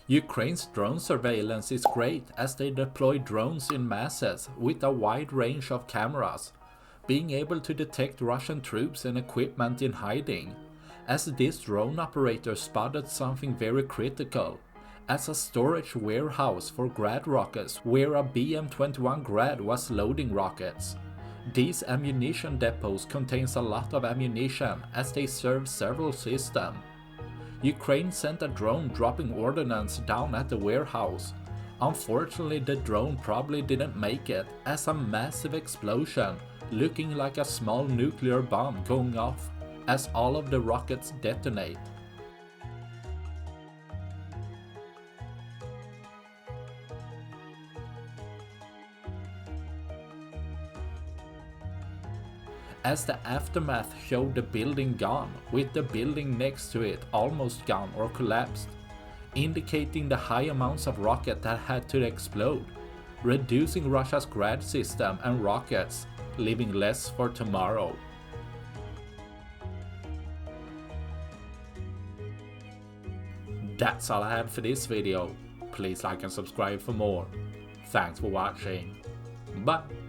Ukraine's drone surveillance is great as they deploy drones in masses with a wide range of cameras, being able to detect Russian troops and equipment in hiding, as this drone operator spotted something very critical, as a storage warehouse for Grad rockets where a BM-21 Grad was loading rockets. These ammunition depots contains a lot of ammunition as they serve several systems. Ukraine sent a drone dropping ordnance down at the warehouse. Unfortunately, the drone probably didn't make it as a massive explosion, looking like a small nuclear bomb going off as all of the rockets detonate. As the aftermath showed the building gone, with the building next to it almost gone or collapsed, indicating the high amounts of rocket that had to explode, reducing Russia's Grad system and rockets, leaving less for tomorrow. That's all I had for this video. Please like and subscribe for more. Thanks for watching. Bye!